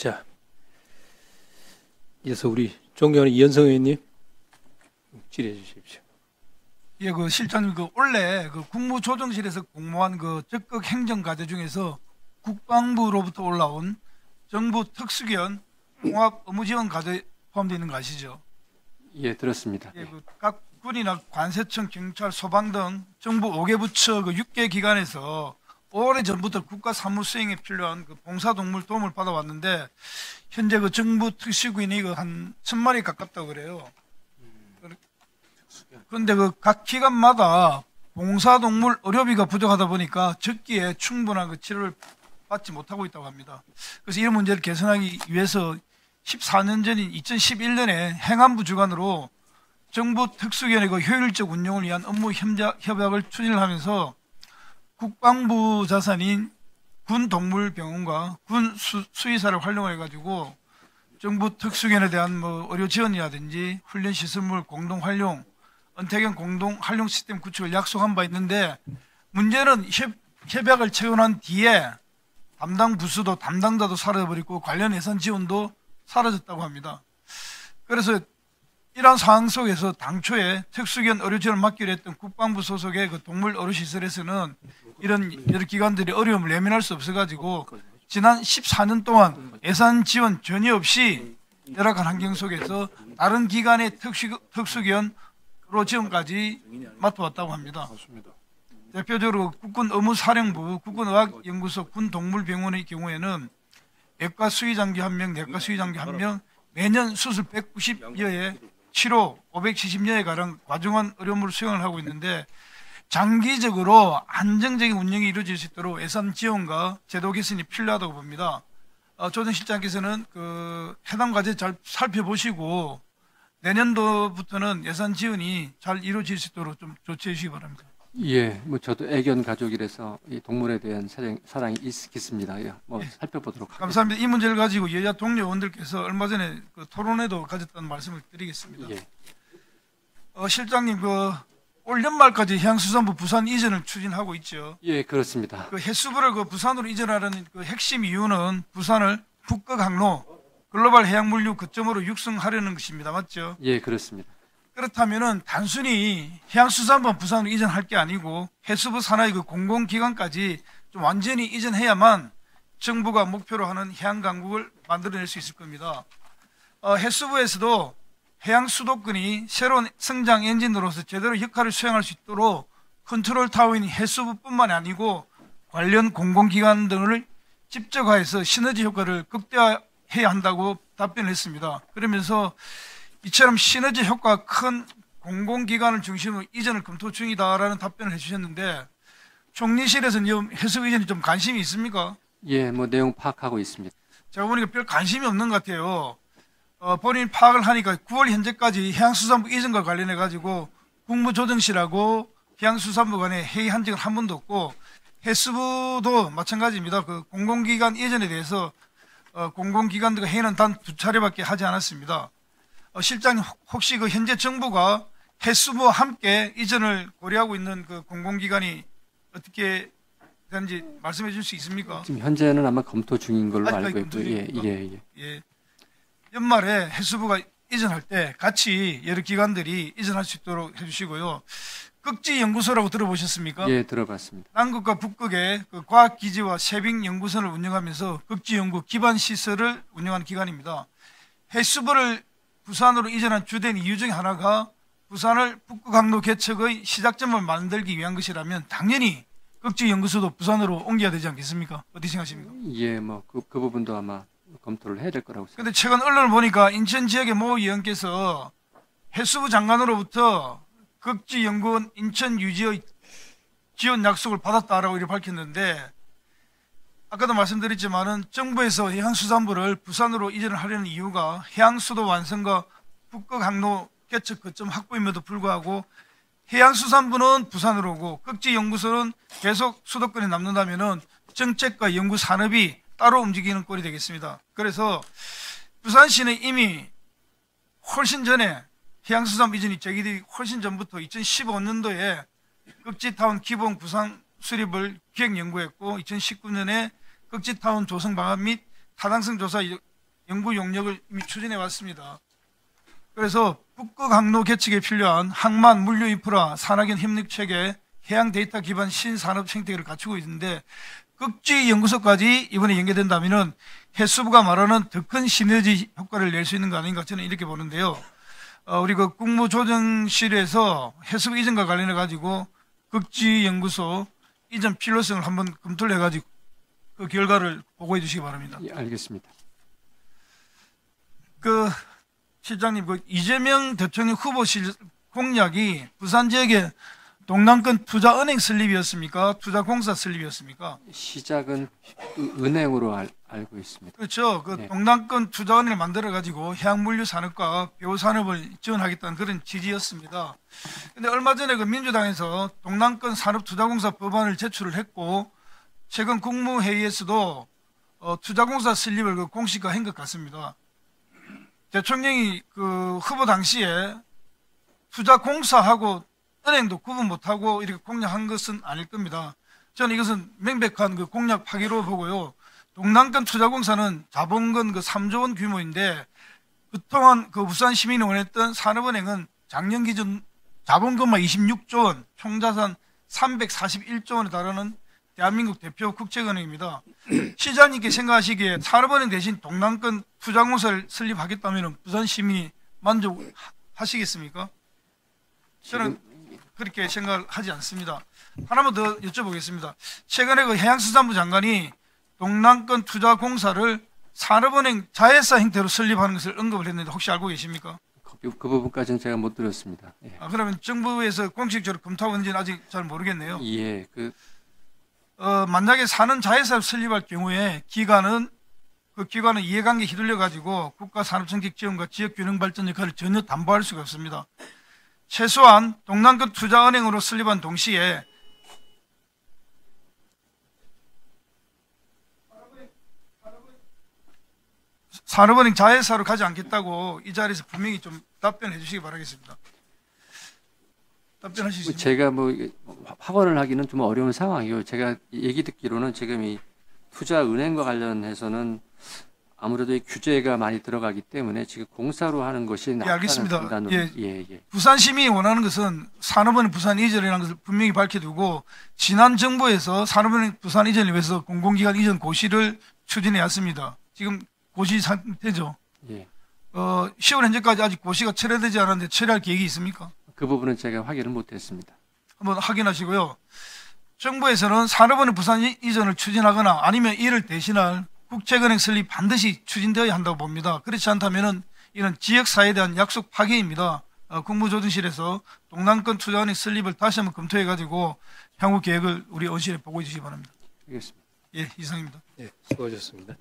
자, 이어서 우리 존경하는 이현성 의원님 질의해 주십시오. 예, 그 실장님, 원래 국무조정실에서 공모한 적극 행정 과제 중에서 국방부로부터 올라온 정부 특수기원 통합 업무 지원 과제 포함되어 있는 거 아시죠? 예, 들었습니다. 예, 각 군이나 관세청, 경찰, 소방 등 정부 5개 부처 6개 기관에서 오래전부터 국가 사무 수행에 필요한 봉사동물 도움을 받아왔는데 현재 정부 특수기관이 한 1000마리 가깝다고 그래요. 그런데 각 기관마다 봉사동물 의료비가 부족하다 보니까 적기에 충분한 치료를 받지 못하고 있다고 합니다. 그래서 이런 문제를 개선하기 위해서 14년 전인 2011년에 행안부 주관으로 정부 특수기관의 효율적 운영을 위한 업무 협약을 추진을 하면서 국방부 자산인 군동물병원과 군 수의사를 활용해가지고 정부 특수기관에 대한 의료 지원이라든지 훈련 시설물 공동 활용, 은퇴경 공동 활용 시스템 구축을 약속한 바 있는데 문제는 협약을 체결한 뒤에 담당 부수도 담당자도 사라져버리고 관련 예산 지원도 사라졌다고 합니다. 그래서 이러한 상황 속에서 당초에 특수기관 의료 지원을 맡기로 했던 국방부 소속의 동물 의료시설에서는 이런 여러 기관들이 어려움을 내면할 수 없어가지고 지난 14년 동안 예산 지원 전혀 없이 열악한 환경 속에서 다른 기관의 특수기관 의료 지원까지 맡아왔다고 합니다. 대표적으로 국군의무사령부, 국군의학연구소, 군동물병원의 경우에는 외과 수의장교 1명, 내과 수의장교 1명, 매년 수술 190여회, 치료 570여회 가량 과중한 의료물을 수행을 하고 있는데 장기적으로 안정적인 운영이 이루어질 수 있도록 예산 지원과 제도 개선이 필요하다고 봅니다. 조정 실장께서는 해당 과제 잘 살펴보시고 내년도부터는 예산 지원이 잘 이루어질 수 있도록 좀 조치해 주시기 바랍니다. 예, 저도 애견 가족이라서 이 동물에 대한 사랑이 있겠습니다. 예, 살펴보도록 하겠습니다. 감사합니다. 이 문제를 가지고 여야 동료 의원들께서 얼마 전에 토론회도 가졌다는 말씀을 드리겠습니다. 예. 실장님, 올 연말까지 해양수산부 부산 이전을 추진하고 있죠. 예, 그렇습니다. 해수부를 부산으로 이전하려는 핵심 이유는 부산을 북극 항로 글로벌 해양물류 거점으로 육성하려는 것입니다. 맞죠? 예, 그렇습니다. 그렇다면은 단순히 해양수산부만 부산으로 이전할 게 아니고 해수부 산하의 공공기관까지 좀 완전히 이전해야만 정부가 목표로 하는 해양강국을 만들어낼 수 있을 겁니다. 해수부에서도 해양수도권이 새로운 성장 엔진으로서 제대로 역할을 수행할 수 있도록 컨트롤 타워인 해수부뿐만 아니고 관련 공공기관 등을 집적화해서 시너지 효과를 극대화해야 한다고 답변을 했습니다. 그러면서 이처럼 시너지 효과가 큰 공공기관을 중심으로 이전을 검토 중이다라는 답변을 해주셨는데 총리실에서는 해수부 이전에 좀 관심이 있습니까? 예, 내용 파악하고 있습니다. 제가 보니까 별 관심이 없는 것 같아요. 본인 파악을 하니까 9월 현재까지 해양수산부 이전과 관련해 가지고 국무조정실하고 해양수산부 간에 회의한 적은 한 번도 없고 해수부도 마찬가지입니다. 공공기관 이전에 대해서 공공기관들과 회의는 단 2차례밖에 하지 않았습니다. 실장님, 혹시 현재 정부가 해수부와 함께 이전을 고려하고 있는 공공기관이 어떻게 되는지 말씀해 줄 수 있습니까? 지금 현재는 아마 검토 중인 걸로 알고 있고요. 예. 연말에 해수부가 이전할 때 같이 여러 기관들이 이전할 수 있도록 해주시고요. 극지연구소라고 들어보셨습니까? 예, 들어봤습니다. 남극과 북극의 과학기지와 세빙연구선을 운영하면서 극지연구 기반시설을 운영하는 기관입니다. 해수부를 부산으로 이전한 주된 이유 중에 하나가 부산을 북극항로 개척의 시작점을 만들기 위한 것이라면 당연히 극지연구소도 부산으로 옮겨야 되지 않겠습니까? 어떻게 생각하십니까? 예, 그 부분도 아마 검토를 해야 될 거라고 생각합니다. 그런데 최근 언론을 보니까 인천 지역의 모 의원께서 해수부 장관으로부터 극지연구원 인천 유지의 지원 약속을 받았다라고 이렇게 밝혔는데 아까도 말씀드렸지만은 정부에서 해양수산부를 부산으로 이전을 하려는 이유가 해양수도 완성과 북극항로 개척 거점 확보임에도 불구하고 해양수산부는 부산으로 오고 극지연구소는 계속 수도권에 남는다면은 정책과 연구 산업이 따로 움직이는 꼴이 되겠습니다. 그래서 부산시는 이미 훨씬 전에 해양수산부 이전이 제기되기 훨씬 전부터 2015년도에 극지타운 기본 구상 수립을 기획 연구했고 2019년에 극지타운 조성 방안 및 타당성 조사 연구 용역을 이미 추진해 왔습니다. 그래서 북극 항로 개척에 필요한 항만, 물류 인프라, 산학연 협력 체계, 해양 데이터 기반 신산업 생태계를 갖추고 있는데 극지 연구소까지 이번에 연계된다면은 해수부가 말하는 더 큰 시너지 효과를 낼 수 있는 거 아닌가 저는 이렇게 보는데요. 우리 그 국무조정실에서 해수부 이전과 관련해 가지고 극지 연구소 이전 필요성을 한번 검토를 해가지고 그 결과를 보고해 주시기 바랍니다. 예, 알겠습니다. 그 실장님, 그 이재명 대통령 후보실 공약이 부산 지역의 동남권 투자은행 설립이었습니까? 투자공사 설립이었습니까? 시작은 은행으로 알고 있습니다. 그렇죠. 그 네. 동남권 투자은행을 만들어 가지고 해양물류 산업과 벼 산업을 지원하겠다는 그런 취지였습니다. 근데 얼마 전에 그 민주당에서 동남권 산업투자공사 법안을 제출을 했고 최근 국무회의에서도 투자공사 설립을 그 공식화한 것 같습니다. 대통령이 그 후보 당시에 투자공사하고 은행도 구분 못하고 이렇게 공략한 것은 아닐 겁니다. 저는 이것은 명백한 그 공략 파기로 보고요. 동남권 투자공사는 자본금 그 3조 원 규모인데 그동안 그 부산 시민이 원했던 산업은행은 작년 기준 자본금만 26조 원, 총자산 341조 원에 달하는 대한민국 대표 국책은행입니다. 시장님께 생각하시기에 산업은행 대신 동남권 투자공사를 설립하겠다면 부산 시민이 만족하시겠습니까? 저는 그렇게 생각을 하지 않습니다. 하나만 더 여쭤보겠습니다. 최근에 그 해양수산부 장관이 동남권 투자공사를 산업은행 자회사 형태로 설립하는 것을 언급을 했는데 혹시 알고 계십니까? 그 부분까지는 제가 못 들었습니다. 예, 그러면 정부에서 공식적으로 검토하고 있는지는 아직 잘 모르겠네요. 예, 만약에 사는 자회사를 설립할 경우에 그 기관은 이해관계에 휘둘려 가지고 국가 산업정책 지원과 지역균형 발전 역할을 전혀 담보할 수가 없습니다. 최소한 동남권 투자은행으로 설립한 동시에 산업은행 자회사로 가지 않겠다고 이 자리에서 분명히 좀 답변해 주시기 바라겠습니다. 답변하실 수 있습니까? 제가 확언을 하기는 좀 어려운 상황이요. 제가 얘기 듣기로는 지금 이 투자은행과 관련해서는 아무래도 이 규제가 많이 들어가기 때문에 지금 공사로 하는 것이 낫다는 알겠습니다. 판단으로. 예. 부산 시민이 원하는 것은 산업은행 부산 이전이라는 것을 분명히 밝혀두고 지난 정부에서 산업은행 부산 이전을 위해서 공공기관 이전 고시를 추진해 왔습니다. 지금 고시 상태죠. 예. 10월 현재까지 아직 고시가 철회되지 않았는데 철회할 계획이 있습니까? 그 부분은 제가 확인을 못했습니다. 한번 확인하시고요. 정부에서는 산업은행 부산 이전을 추진하거나 아니면 이를 대신할 국책은행 설립 반드시 추진되어야 한다고 봅니다. 그렇지 않다면 이런 지역사회에 대한 약속 파기입니다. 국무조정실에서 동남권 투자은행 설립을 다시 한번 검토해가지고 향후 계획을 우리 언실에 보고해 주시기 바랍니다. 알겠습니다. 예, 이상입니다. 네, 수고하셨습니다.